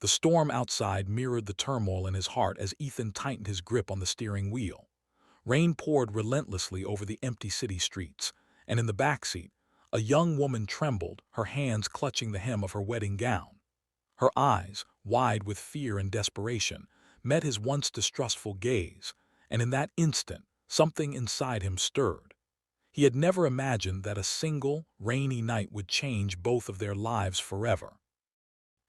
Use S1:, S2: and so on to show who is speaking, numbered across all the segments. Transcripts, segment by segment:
S1: The storm outside mirrored the turmoil in his heart as Ethan tightened his grip on the steering wheel. Rain poured relentlessly over the empty city streets, and in the backseat, a young woman trembled, her hands clutching the hem of her wedding gown. Her eyes, wide with fear and desperation, met his once distrustful gaze, and in that instant, something inside him stirred. He had never imagined that a single, rainy night would change both of their lives forever.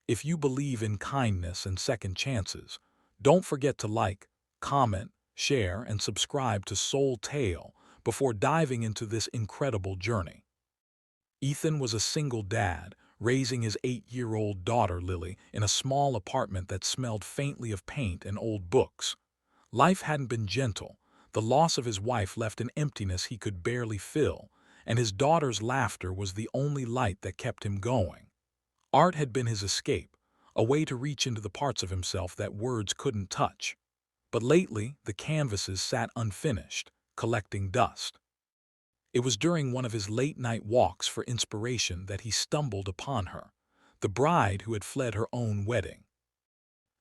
S1: If you believe in kindness and second chances, don't forget to like, comment, share, and subscribe to Soul Tale before diving into this incredible journey. Ethan was a single dad, raising his 8-year-old daughter Lily in a small apartment that smelled faintly of paint and old books. Life hadn't been gentle. The loss of his wife left an emptiness he could barely fill, and his daughter's laughter was the only light that kept him going. Art had been his escape, a way to reach into the parts of himself that words couldn't touch. But lately, the canvases sat unfinished, collecting dust. It was during one of his late-night walks for inspiration that he stumbled upon her, the bride who had fled her own wedding.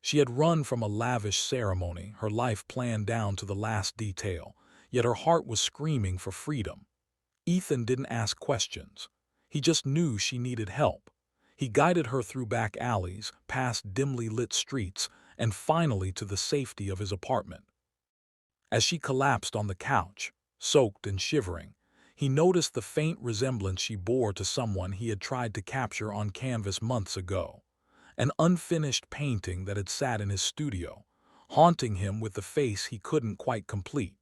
S1: She had run from a lavish ceremony, her life planned down to the last detail, yet her heart was screaming for freedom. Ethan didn't ask questions. He just knew she needed help. He guided her through back alleys, past dimly lit streets, and finally to the safety of his apartment. As she collapsed on the couch, soaked and shivering, he noticed the faint resemblance she bore to someone he had tried to capture on canvas months ago. An unfinished painting that had sat in his studio, haunting him with the face he couldn't quite complete.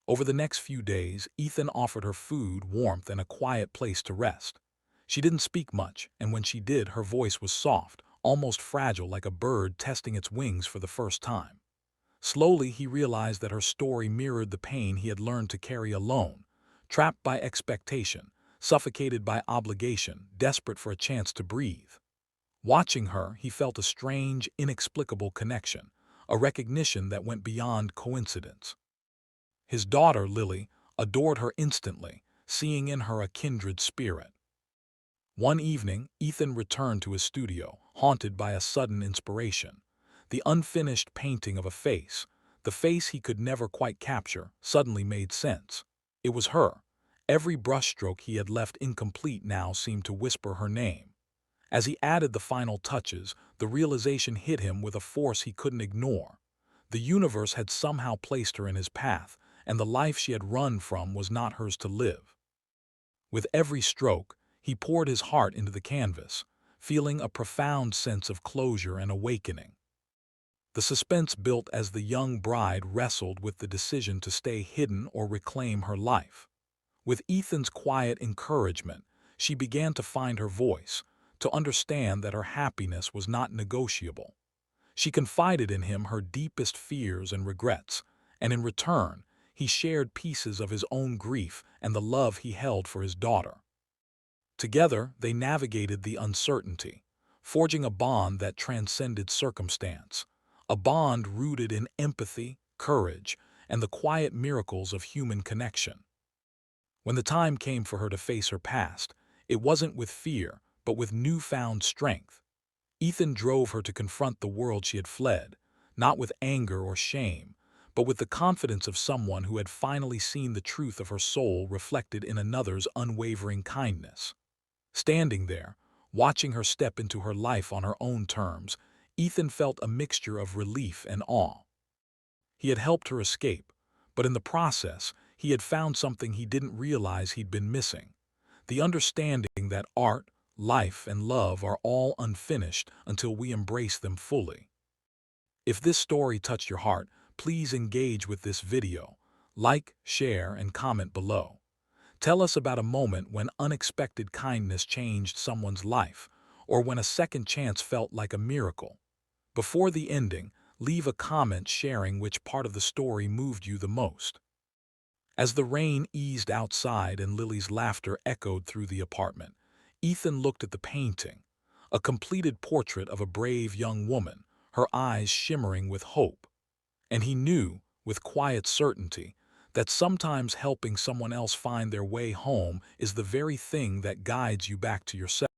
S1: Over the next few days, Ethan offered her food, warmth, and a quiet place to rest. She didn't speak much, and when she did, her voice was soft, almost fragile, like a bird testing its wings for the first time. Slowly, he realized that her story mirrored the pain he had learned to carry alone, trapped by expectation, suffocated by obligation, desperate for a chance to breathe. Watching her, he felt a strange, inexplicable connection, a recognition that went beyond coincidence. His daughter, Lily, adored her instantly, seeing in her a kindred spirit. One evening, Ethan returned to his studio, haunted by a sudden inspiration. The unfinished painting of a face, the face he could never quite capture, suddenly made sense. It was her. Every brushstroke he had left incomplete now seemed to whisper her name. As he added the final touches, the realization hit him with a force he couldn't ignore. The universe had somehow placed her in his path, and the life she had run from was not hers to live. With every stroke, he poured his heart into the canvas, feeling a profound sense of closure and awakening. The suspense built as the young bride wrestled with the decision to stay hidden or reclaim her life. With Ethan's quiet encouragement, she began to find her voice, to understand that her happiness was not negotiable. She confided in him her deepest fears and regrets, and in return, he shared pieces of his own grief and the love he held for his daughter. Together, they navigated the uncertainty, forging a bond that transcended circumstance, a bond rooted in empathy, courage, and the quiet miracles of human connection. When the time came for her to face her past, it wasn't with fear, but with newfound strength. Ethan drove her to confront the world she had fled, not with anger or shame, but with the confidence of someone who had finally seen the truth of her soul reflected in another's unwavering kindness. Standing there, watching her step into her life on her own terms, Ethan felt a mixture of relief and awe. He had helped her escape, but in the process, he had found something he didn't realize he'd been missing: the understanding that art, life, and love are all unfinished until we embrace them fully. If this story touched your heart, please engage with this video. Like, share, and comment below. Tell us about a moment when unexpected kindness changed someone's life, or when a second chance felt like a miracle. Before the ending, leave a comment sharing which part of the story moved you the most. As the rain eased outside and Lily's laughter echoed through the apartment, Ethan looked at the painting, a completed portrait of a brave young woman, her eyes shimmering with hope. And he knew, with quiet certainty, that sometimes helping someone else find their way home is the very thing that guides you back to yourself.